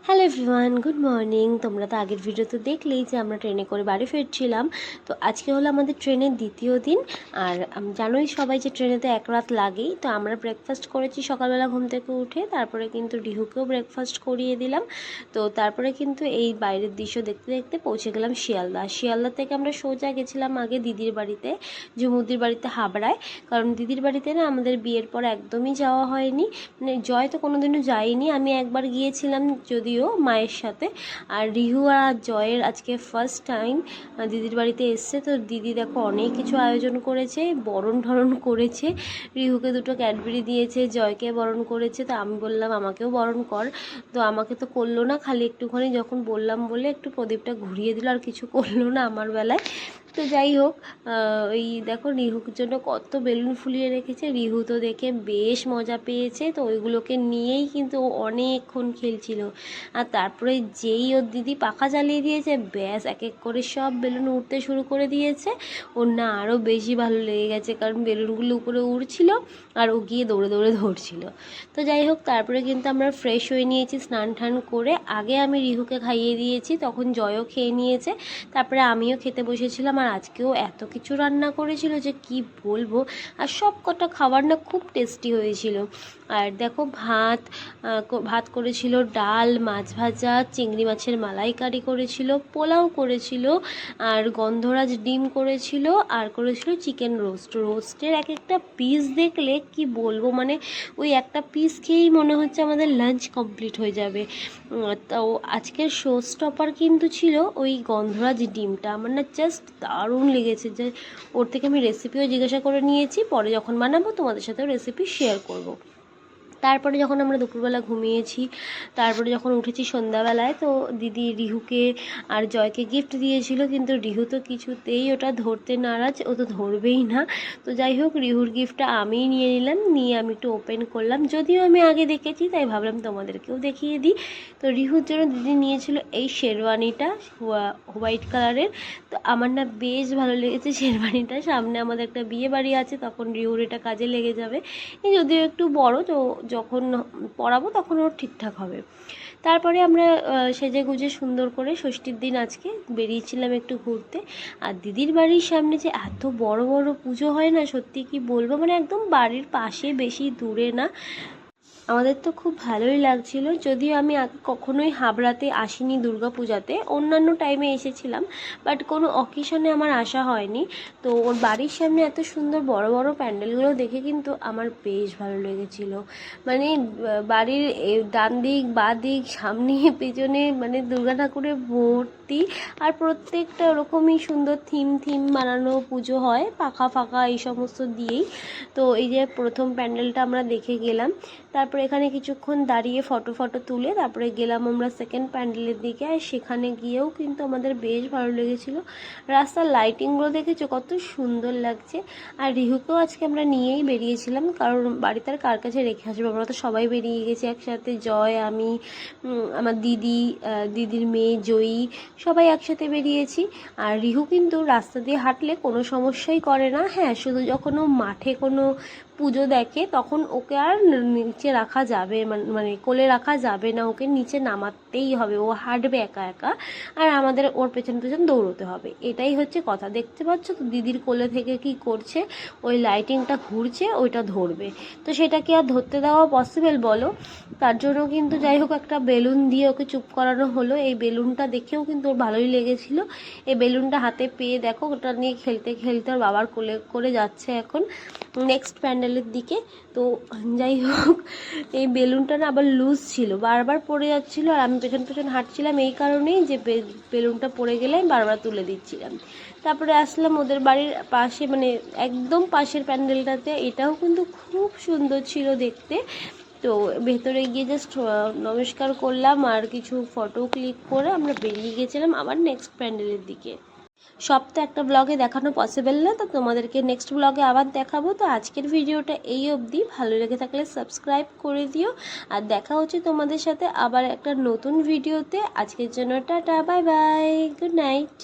Hello everyone, good morning. তোমরা তো আগের ভিডিওতে দেখলেই যে আমরা ট্রেনে করে বাড়ি ফিরছিলাম। তো আজকে হলো আমাদের ট্রেনের দ্বিতীয় দিন। আর জানোই সবাই যে ট্রেনেতে এক রাত লাগেই। তো আমরা ব্রেকফাস্ট করেছি সকালবেলা ঘুম থেকে উঠে, তারপরে কিন্তু রিহুকেও ব্রেকফাস্ট করিয়ে দিলাম। তো তারপরে কিন্তু এই বাইরের দৃশ্য দেখতে দেখতে পৌঁছে গেলাম শিয়ালদা। শিয়ালদা থেকে আমরা সোজা গেছিলাম আগে দিদির বাড়িতে, ঝুমুদির বাড়িতে হাবড়ায়। কারণ দিদির বাড়িতে না আমাদের বিয়ের পর একদমই যাওয়া হয়নি, মানে জয় তো কোনোদিনও যায়নি, আমি একবার গিয়েছিলাম যদিও মায়ের সাথে। আর রিহু আর জয়ের আজকে ফার্স্ট টাইম দিদির বাড়িতে এসছে। তো দিদি দেখো অনেক কিছু আয়োজন করেছে, বরণ ঠরণ করেছে, রিহুকে দুটো ক্যাডবেরি দিয়েছে, জয়কে বরণ করেছে। তো আমি বললাম আমাকেও বরণ কর, তো আমাকে তো করলো না, খালি একটুখানি যখন বললাম বলে একটু প্রদীপটা ঘুরিয়ে দিল, আর কিছু করলো না আমার বেলায়। তো যাই হোক, ওই দেখো রিহুর জন্য কত বেলুন ফুলিয়ে রেখেছে। রিহু তো দেখে বেশ মজা পেয়েছে, তো ওইগুলোকে নিয়েই কিন্তু ও অনেকক্ষণ খেলছিল। আর তারপরে যেই ওর দিদি পাখা চালিয়ে দিয়েছে, ব্যাস এক এক করে সব বেলুন উঠতে শুরু করে দিয়েছে। ওর না আরও বেশি ভালো লেগে গেছে, কারণ বেলুনগুলো উপরে উড়ছিল আর ও গিয়ে দৌড়ে দৌড়ে ধরছিল। তো যাই হোক, তারপরে কিন্তু আমরা ফ্রেশ হয়ে নিয়েছি স্নান টান করে। আগে আমি রিহুকে খাইয়ে দিয়েছি, তখন জয়ও খেয়ে নিয়েছে, তারপরে আমিও খেতে বসেছিলাম। আর আজকেও এত কিছু রান্না করেছিল যে কি বলবো, আর সব কটা খাবার না খুব টেস্টি হয়েছিল। আর দেখো ভাত করেছিল, ডাল, মাছ ভাজা, চিংড়ি মাছের মালাইকারি করেছিল, পোলাও করেছিল, আর গন্ধরাজ ডিম করেছিল, আর করেছিল চিকেন রোস্টের এক একটা পিস দেখলে কি বলবো, মানে ওই একটা পিস খেয়েই মনে হচ্ছে আমাদের লাঞ্চ কমপ্লিট হয়ে যাবে। তো আজকের শো স্টপার কিন্তু ছিল ওই গন্ধরাজ ডিমটা। আমার না জাস্ট দারুণ লেগেছে, যে ওর থেকে আমি রেসিপিও জিজ্ঞাসা করে নিয়েছি, পরে যখন বানাবো তোমাদের সাথেও রেসিপি শেয়ার করব। তারপরে যখন আমরা দুপুরবেলা ঘুমিয়েছি, তারপরে যখন উঠেছি সন্ধ্যাবেলায়, তো দিদি রিহুকে আর জয়কে গিফট দিয়েছিল, কিন্তু রিহু তো কিছুতেই ওটা ধরতে নারাজ, ও তো ধরবেই না। তো যাই হোক, রিহুর গিফটটা আমিই নিয়ে নিলাম, নিয়ে আমি একটু ওপেন করলাম, যদিও আমি আগে দেখেছি তাই ভাবলাম তোমাদেরকেও দেখিয়ে দিই। তো রিহুর জন্য দিদি নিয়েছিল এই শেরওয়ানিটা, হোয়াইট কালারের। তো আমার না বেশ ভালো লেগেছে শেরওয়ানিটা। সামনে আমাদের একটা বিয়ে বাড়ি আছে, তখন রিহুর এটা কাজে লেগে যাবে। যদিও একটু বড়, তো যখন পরাবো তখন ওর ঠিকঠাক হবে। তারপরে আমরা সেজে গুজে সুন্দর করে ষষ্ঠীর দিন আজকে বেরিয়েছিলাম একটু ঘুরতে। আর দিদির বাড়ির সামনে যে এত বড় বড় পুজো হয় না, সত্যি কি বলবো, মানে একদম বাড়ির পাশে, বেশি দূরে না। আমাদের তো খুব ভালোই লাগছিল, যদিও আমি আগে কখনোই হাবড়াতে আসিনি দুর্গা পূজাতে, অন্যান্য টাইমে এসেছিলাম, বাট কোনো অকেশনে আমার আসা হয়নি। তো ওর বাড়ির সামনে এত সুন্দর বড় বড় প্যান্ডেলগুলো দেখে কিন্তু আমার বেশ ভালো লেগেছিল। মানে বাড়ির ডান দিক বাঁ দিক সামনে পেছনে মানে দুর্গা ঠাকুরের ভর্তি। আর প্রত্যেকটা ওরকমই সুন্দর থিম বানানো পুজো হয়, পাখা ফাঁকা এই সমস্ত দিয়েই। তো এই যে প্রথম প্যান্ডেলটা আমরা দেখে গেলাম, তারপরে এখানে কিছুক্ষণ দাঁড়িয়ে ফটো তুলে তারপরে গেলাম আমরা সেকেন্ড প্যান্ডেলের দিকে। আর সেখানে গিয়েও কিন্তু আমাদের বেশ ভালো লেগেছিলো। রাস্তার লাইটিংগুলো দেখেছো কত সুন্দর লাগছে। আর রিহুকেও আজকে আমরা নিয়েই বেরিয়েছিলাম, কারণ বাড়িতে আর কার কাছে রেখে আসবো, আমরা তো সবাই বেরিয়ে গেছি একসাথে, জয়, আমি, আমার দিদির মেয়ে জয়ী, সবাই একসাথে বেরিয়েছি। আর রিহু কিন্তু রাস্তা দিয়ে হাঁটলে কোনো সমস্যাই করে না। হ্যাঁ, শুধু যখন ও মাঠে কোনো পুজো দেখে তখন ওকে আর নিচে রাখা যাবে, মানে কোলে রাখা যাবে না, ওকে নিচে নামাতেই হবে, ও হাঁটবে একা একা, আর আমাদের ওর পেছন পেছন দৌড়তে হবে। এটাই হচ্ছে কথা। দেখতে পাচ্ছ তো দিদির কোলে থেকে কি করছে, ওই লাইটিংটা ঘুরছে, ওইটা ধরবে। তো সেটা কি আর ধরতে দেওয়া পসিবল বলো? তার জন্য কিন্তু যাই হোক একটা বেলুন দিয়ে ওকে চুপ করানো হলো। এই বেলুনটা দেখেও কিন্তু ওর ভালোই লেগেছিল। এই বেলুনটা হাতে পেয়ে দেখো ওটা নিয়ে খেলতে খেলতে ওর বাবার কোলে করে যাচ্ছে এখন নেক্সট প্যান্ডেলের দিকে। তো যাই হোক, এই বেলুনটা না আবার লুজ ছিল, বারবার পড়ে যাচ্ছিলো, আর আমি পেছন পেছন হাঁটছিলাম এই কারণেই যে বেলুনটা পড়ে গেলে আমি বারবার তুলে দিচ্ছিলাম। তারপরে আসলাম ওদের বাড়ির পাশে, মানে একদম পাশের প্যান্ডেলটাতে, এটাও কিন্তু খুব সুন্দর ছিল দেখতে। তো ভেতরে গিয়ে জাস্ট নমস্কার করলাম আর কিছু ফটো ক্লিক করে আমরা বেরিয়ে গেছিলাম আবার নেক্সট প্যান্ডেলের দিকে। সব তো একটা ব্লগে দেখানো পসিবল না, তো তোমাদেরকে নেক্সট ব্লগে আবার দেখাবো। তো আজকের ভিডিওটা এই অবধি, ভালো লেগে থাকলে সাবস্ক্রাইব করে দিও। আর দেখা হচ্ছে তোমাদের সাথে আবার একটা নতুন ভিডিওতে। আজকের জন্য tata, bye bye, good night.